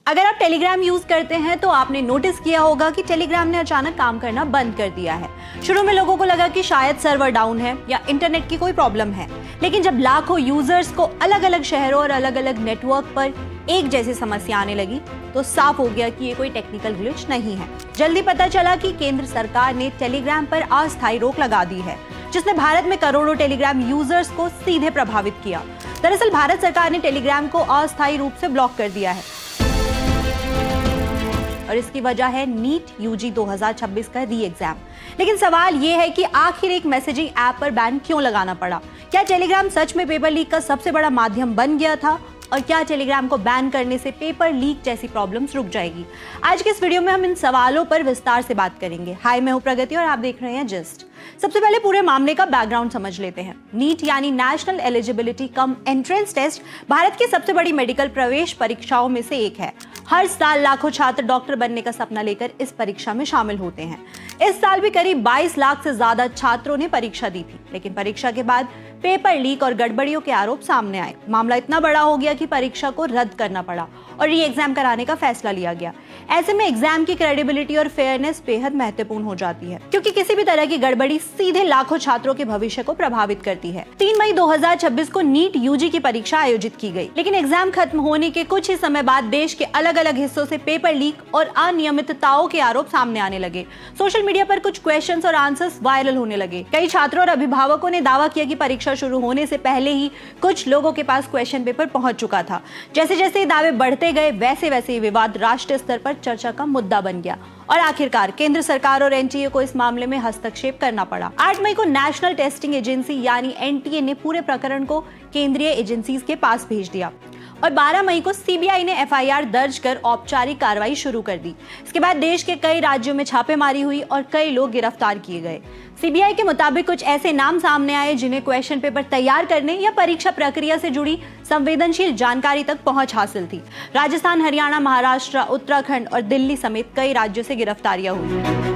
अगर आप Telegram use करते हैं तो आपने नोटिस किया होगा कि टेलीग्राम ने अचानक काम करना बंद कर दिया है। शुरू में लोगों को लगा कि शायद सर्वर डाउन है या इंटरनेट की कोई प्रॉब्लम है, लेकिन जब लाखों यूजर्स को अलग अलग शहरों और अलग अलग नेटवर्क पर एक जैसी समस्या आने लगी तो साफ हो गया कि ये कोई टेक्निकल ग्लिच नहीं है। जल्दी पता चला कि केंद्र सरकार ने टेलीग्राम पर अस्थायी रोक लगा दी है, जिसने भारत में करोड़ों टेलीग्राम यूजर्स को सीधे प्रभावित किया। दरअसल भारत सरकार ने टेलीग्राम को अस्थायी रूप से ब्लॉक कर दिया है और इसकी वजह है नीट यूजी 2026 का री एग्जाम। लेकिन सवाल यह है कि आखिर एक मैसेजिंग ऐप पर बैन क्यों लगाना पड़ा? क्या टेलीग्राम सच में पेपर लीक का सबसे बड़ा माध्यम बन गया था? और क्या टेलीग्राम को बैन करने से पेपर लीक जैसी प्रॉब्लम्स रुक जाएगी? आज के इस वीडियो में हम इन सवालों पर विस्तार से बात करेंगे। हाय, मैं हूं प्रगति और आप देख रहे हैं जस्ट। सबसे पहले पूरे मामले का बैकग्राउंड समझ लेते हैं। नीट यानी national eligibility cum entrance test भारत की सबसे बड़ी मेडिकल प्रवेश परीक्षाओं में से एक है। हर साल लाखों छात्र डॉक्टर बनने का सपना लेकर इस परीक्षा में शामिल होते हैं। इस साल भी करीब 22 लाख से ज्यादा छात्रों ने परीक्षा दी थी, लेकिन परीक्षा के बाद पेपर लीक और गड़बड़ियों के आरोप सामने आए। मामला इतना बड़ा हो गया कि परीक्षा को रद्द करना पड़ा और री एग्जाम कराने का फैसला लिया गया। ऐसे में एग्जाम की क्रेडिबिलिटी और फेयरनेस बेहद महत्वपूर्ण हो जाती है, क्योंकि किसी भी तरह की गड़बड़ी सीधे लाखों छात्रों के भविष्य को प्रभावित करती है। 3 मई 2026 को नीट यूजी की परीक्षा आयोजित की गई, लेकिन एग्जाम खत्म होने के कुछ ही समय बाद देश के अलग अलग हिस्सों से पेपर लीक और अनियमितताओं के आरोप सामने आने लगे। सोशल मीडिया पर कुछ क्वेश्चंस और आंसर्स वायरल होने लगे। कई छात्रों और अभिभावकों ने दावा किया कि परीक्षा शुरू होने से पहले ही कुछ लोगों के पास क्वेश्चन पेपर पहुंच चुका था। जैसे जैसे ये दावे बढ़ते गए वैसे वैसे ये विवाद राष्ट्रीय स्तर पर चर्चा का मुद्दा बन गया और आखिरकार केंद्र सरकार और एनटीए को इस मामले में हस्तक्षेप करना पड़ा। 8 मई को नेशनल टेस्टिंग एजेंसी यानी एनटीए ने पूरे प्रकरण को केंद्रीय एजेंसीज के पास भेज दिया और 12 मई को सीबीआई ने एफआईआर दर्ज कर औपचारिक कार्रवाई शुरू कर दी। इसके बाद देश के कई राज्यों में छापेमारी हुई और कई लोग गिरफ्तार किए गए। सीबीआई के मुताबिक कुछ ऐसे नाम सामने आए जिन्हें क्वेश्चन पेपर तैयार करने या परीक्षा प्रक्रिया से जुड़ी संवेदनशील जानकारी तक पहुंच हासिल थी। राजस्थान, हरियाणा, महाराष्ट्र, उत्तराखंड और दिल्ली समेत कई राज्यों से गिरफ्तारियां हुई।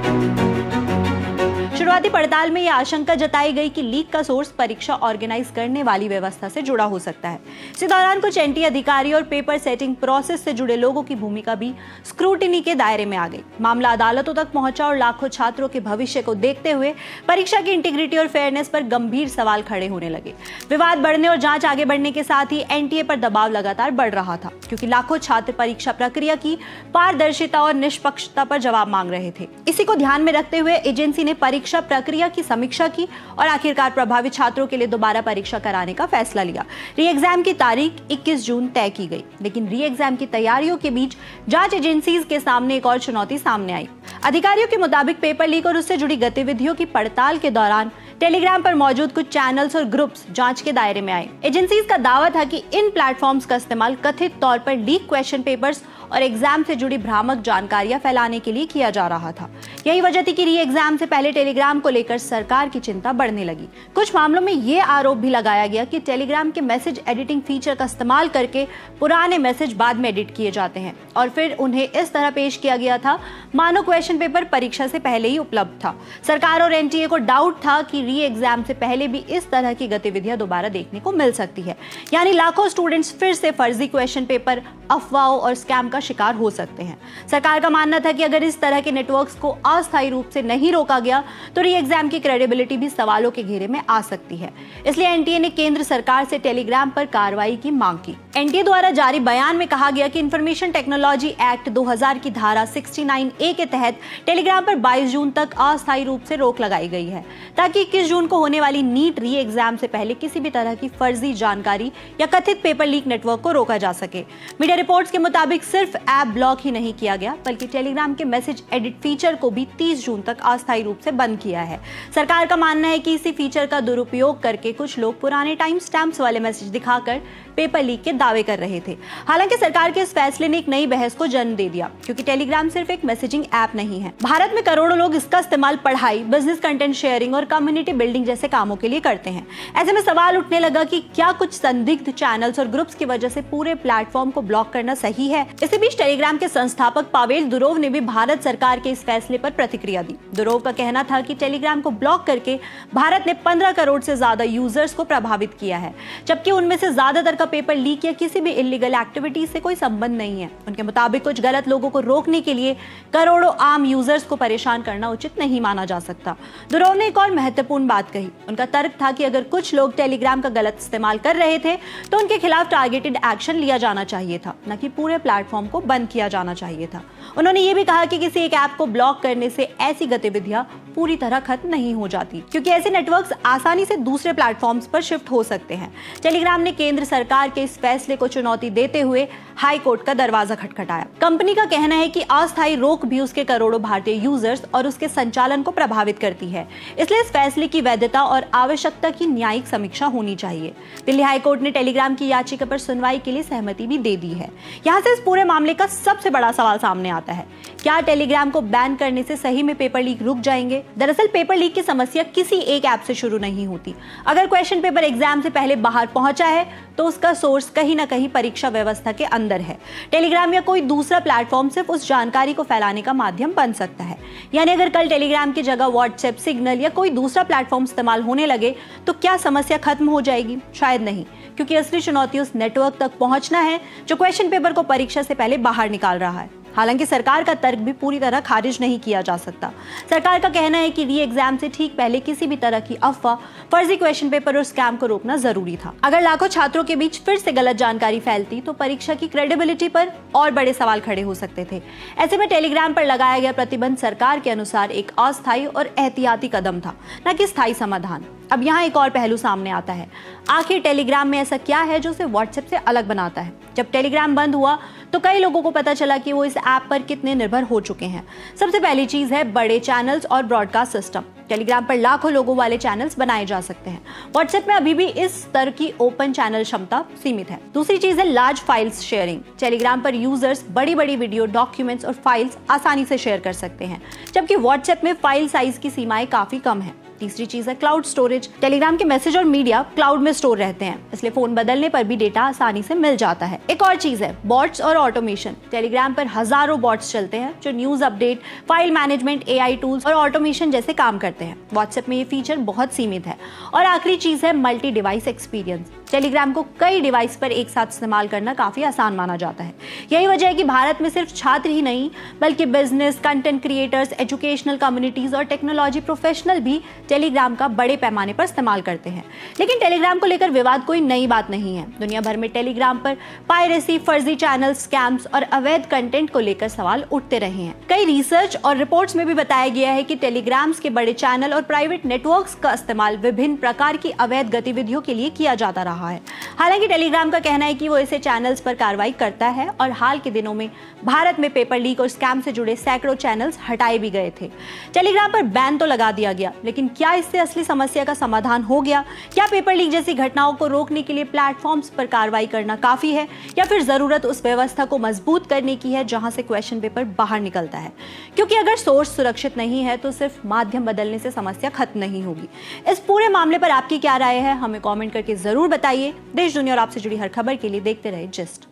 शुरुआती पड़ताल में यह आशंका जताई गई कि लीक का सोर्स परीक्षा ऑर्गेनाइज करने वाली व्यवस्था से जुड़ा हो सकता है। इसी दौरान कुछ एनटीए अधिकारी और पेपर सेटिंग प्रोसेस से जुड़े लोगों की भूमिका भी स्क्रूटिनी के दायरे में आ गई। मामला अदालतों तक पहुंचा और लाखों छात्रों के भविष्य को देखते हुए परीक्षा की इंटीग्रिटी और फेयरनेस पर गंभीर सवाल खड़े होने लगे। विवाद बढ़ने और जांच आगे बढ़ने के साथ ही एनटीए पर दबाव लगातार बढ़ रहा था, क्योंकि लाखों छात्र परीक्षा प्रक्रिया की पारदर्शिता और निष्पक्षता पर जवाब मांग रहे थे। इसी को ध्यान में रखते हुए एजेंसी ने परीक्षा प्रक्रिया की समीक्षा की और आखिरकार प्रभावित छात्रों के लिए दोबारा परीक्षा कराने का फैसला लिया। री एग्जाम की तारीख 21 जून तय की गई, लेकिन री एग्जाम की तैयारियों के बीच जांच एजेंसीज के सामने एक और चुनौती सामने आई। अधिकारियों के मुताबिक पेपर लीक और उससे जुड़ी गतिविधियों की पड़ताल के दौरान टेलीग्राम पर मौजूद कुछ चैनल्स और ग्रुप्स जांच के दायरे में आए। एजेंसीज का दावा था कि इन प्लेटफॉर्म्स का इस्तेमाल कथित तौर पर लीक क्वेश्चन पेपर्स और एग्जाम से जुड़ी भ्रामक जानकारियां फैलाने के लिए किया जा रहा था। यही वजह थी कि री एग्जाम से पहले टेलीग्राम को लेकर सरकार की चिंता बढ़ने लगी। कुछ मामलों में यह आरोप भी लगाया गया कि टेलीग्राम के मैसेज एडिटिंग फीचर का इस्तेमाल करके पुराने मैसेज बाद में एडिट किए जाते हैं और फिर उन्हें इस तरह पेश किया गया था मानो क्वेश्चन पेपर परीक्षा से पहले ही उपलब्ध था। सरकार और एनटीए को डाउट था कि री एग्जाम से पहले भी इस तरह की गतिविधियां दोबारा देखने को मिल सकती है, यानी लाखों स्टूडेंट्स फिर से फर्जी क्वेश्चन पेपर, अफवाहों और स्कैम का शिकार हो सकते हैं। सरकार का मानना था कि अगर इस तरह के नेटवर्क्स को अस्थायी रूप से नहीं रोका गया तो री एग्जाम की क्रेडिबिलिटी भी सवालों के घेरे में आ सकती है। इसलिए एनटीए ने केंद्र सरकार से टेलीग्राम पर कार्रवाई की मांग की। एनटीए द्वारा जारी बयान में कहा गया कि इंफॉर्मेशन टेक्नोलॉजी एक्ट 2000 की धारा 69A के तहत टेलीग्राम पर 22 जून तक अस्थायी रूप से रोक लगाई गई है, ताकि 21 जून को होने वाली नीट री एग्जाम से पहले किसी भी तरह की फर्जी जानकारी या कथित पेपर लीक नेटवर्क को रोका जा सके। मीडिया रिपोर्ट्स के मुताबिक सिर्फ ऐप ब्लॉक ही नहीं किया गया, बल्कि टेलीग्राम के मैसेज एडिट फीचर को भी 30 जून तक अस्थायी रूप से बंद किया है। सरकार का मानना है कि इसी फीचर का दुरुपयोग करके कुछ लोग पुराने टाइम स्टैम्प्स वाले मैसेज दिखाकर पेपर लीक के दावे कर रहे थे। हालांकि सरकार के इस फैसले ने एक नई बहस को जन्म दे दिया, क्योंकि टेलीग्राम सिर्फ एक मैसेजिंग ऐप नहीं है। भारत में करोड़ों लोग इसका इस्तेमाल पढ़ाई, बिजनेस कंटेंट शेयरिंग और कम्युनिटी बिल्डिंग जैसे कामों के लिए करते हैं। ऐसे में सवाल उठने लगा कि क्या कुछ संदिग्ध चैनल्स और ग्रुप्स की वजह से पूरे प्लेटफॉर्म को ब्लॉक करना सही है? इसी बीच टेलीग्राम के संस्थापक पावेल दुरोव ने भी भारत सरकार के इस फैसले पर प्रतिक्रिया दी। दुरोव का कहना था कि टेलीग्राम को ब्लॉक करके भारत ने 15 करोड़ से ज्यादा यूजर्स को प्रभावित किया है, जबकि उनमें से ज्यादातर का पेपर लीक या किसी भी इलीगल एक्टिविटी से कोई संबंध नहीं है। उनके मुताबिक कुछ गलत लोगों को रोकने के लिए करोड़ों आम यूजर्स को परेशान करना उचित नहीं माना जा सकता। दुरों ने एक और महत्वपूर्ण बात कही। उनका तर्क था कि अगर कुछ लोग टेलीग्राम का गलत इस्तेमाल कर रहे थे तो उनके खिलाफ टारगेटेड एक्शन लिया जाना चाहिए था, न कि पूरे प्लेटफॉर्म को बंद किया जाना चाहिए था। उन्होंने ये भी कहा कि किसी एक ऐप को ब्लॉक करने से ऐसी गतिविधियां पूरी तरह खत्म नहीं हो जाती, क्योंकि ऐसे नेटवर्क्स आसानी से दूसरे प्लेटफॉर्म्स पर शिफ्ट हो सकते हैं। टेलीग्राम ने केंद्र सरकार के इस फैसले को चुनौती देते हुए हाई कोर्ट का दरवाजा खटखटाया। कंपनी का कहना है कि अस्थायी रोक भी उसके करोड़ों भारतीय यूजर्स और उसके संचालन को प्रभावित करती है, इसलिए इस फैसले की वैधता और आवश्यकता की न्यायिक समीक्षा होनी चाहिए। दिल्ली हाई कोर्ट ने टेलीग्राम की याचिका पर सुनवाई के लिए सहमति भी दे दी है। यहाँ से इस पूरे मामले का सबसे बड़ा सवाल सामने आता है, क्या टेलीग्राम को बैन करने से सही में पेपर लीक रुक जाएंगे? दरअसल पेपर लीक की समस्या किसी एक ऐप से शुरू नहीं होती। अगर क्वेश्चन पेपर एग्जाम से पहले बाहर पहुंचा है तो उसका सोर्स कहीं ना कहीं परीक्षा व्यवस्था के अंदर है। टेलीग्राम या कोई दूसरा प्लेटफॉर्म सिर्फ उस जानकारी को फैलाने का माध्यम बन सकता है। यानी अगर कल टेलीग्राम की जगह व्हाट्सएप, सिग्नल या कोई दूसरा प्लेटफॉर्म इस्तेमाल होने लगे तो क्या समस्या खत्म हो जाएगी? शायद नहीं, क्योंकि असली चुनौती उस नेटवर्क तक पहुंचना है जो क्वेश्चन पेपर को परीक्षा से पहले बाहर निकाल रहा है। हालांकि सरकार का तर्क भी पूरी तरह खारिज नहीं किया जा सकता। सरकार का कहना है कि री एग्जाम से ठीक पहले किसी भी तरह की अफवाह, फर्जी क्वेश्चन पेपर और स्कैम को रोकना जरूरी था। अगर लाखों छात्रों के बीच फिर से गलत जानकारी फैलती तो परीक्षा की क्रेडिबिलिटी पर और बड़े सवाल खड़े हो सकते थे। ऐसे में टेलीग्राम पर लगाया गया प्रतिबंध सरकार के अनुसार एक अस्थायी और एहतियाती कदम था, न कि स्थायी समाधान। अब यहाँ एक और पहलू सामने आता है, आखिर टेलीग्राम में ऐसा क्या है जो उसे व्हाट्सएप से अलग बनाता है? जब टेलीग्राम बंद हुआ तो कई लोगों को पता चला कि वो इस ऐप पर कितने निर्भर हो चुके हैं। सबसे पहली चीज है बड़े चैनल्स और ब्रॉडकास्ट सिस्टम। टेलीग्राम पर लाखों लोगों वाले चैनल्स बनाए जा सकते हैं। व्हाट्सएप में अभी भी इस स्तर की ओपन चैनल क्षमता सीमित है। दूसरी चीज है लार्ज फाइल्स शेयरिंग। टेलीग्राम पर यूजर्स बड़ी बड़ी वीडियो, डॉक्यूमेंट्स और फाइल्स आसानी से शेयर कर सकते हैं, जबकि व्हाट्सएप में फाइल साइज की सीमाएं काफी कम है। तीसरी चीज है क्लाउड स्टोरेज। टेलीग्राम के मैसेज और मीडिया क्लाउड में स्टोर रहते हैं, इसलिए फोन बदलने पर भी डेटा आसानी से मिल जाता है। एक और चीज है बॉट्स और ऑटोमेशन। टेलीग्राम पर हजारों बॉट्स चलते हैं जो news update, file management, AI tools और ऑटोमेशन जैसे काम करते हैं। व्हाट्सएप में ये फीचर बहुत सीमित है। और आखिरी चीज है मल्टी डिवाइस एक्सपीरियंस। टेलीग्राम को कई डिवाइस पर एक साथ इस्तेमाल करना काफी आसान माना जाता है। यही वजह है कि भारत में सिर्फ छात्र ही नहीं बल्कि business, content creators, educational communities और टेक्नोलॉजी प्रोफेशनल भी टेलीग्राम का बड़े पैमाने पर इस्तेमाल करते हैं। लेकिन टेलीग्राम को लेकर विवाद कोई नई बात नहीं है। दुनिया भर में टेलीग्राम पर पायरेसी, फर्जी चैनल, स्कैम्स और अवैध कंटेंट को लेकर सवाल उठते रहे हैं। कई रिसर्च और रिपोर्ट्स में भी बताया गया है कि टेलीग्राम्स के बड़े चैनल और प्राइवेट नेटवर्क्स का इस्तेमाल विभिन्न प्रकार की अवैध गतिविधियों के लिए किया जाता रहा है। हालांकि टेलीग्राम का कहना है कि वो ऐसे चैनल्स पर कार्रवाई करता है और हाल के दिनों में भारत में पेपर लीक और स्कैम से जुड़े सैकड़ों चैनल्स हटाए भी गए थे। टेलीग्राम पर बैन तो लगा दिया गया, लेकिन क्या इससे असली समस्या का समाधान हो गया? क्या पेपर लीक जैसी घटनाओं को रोकने के लिए प्लेटफॉर्म्स पर कार्रवाई करना काफी है, या फिर जरूरत उस व्यवस्था को मजबूत करने की है जहां से क्वेश्चन पेपर बाहर निकलता है? क्योंकि अगर सोर्स सुरक्षित नहीं है तो सिर्फ माध्यम बदलने से समस्या खत्म नहीं होगी। इस पूरे मामले पर आपकी क्या राय है, हमें कमेंट करके जरूर बताइए। देश, दुनिया और आपसे जुड़ी हर खबर के लिए देखते रहे जिस्ट।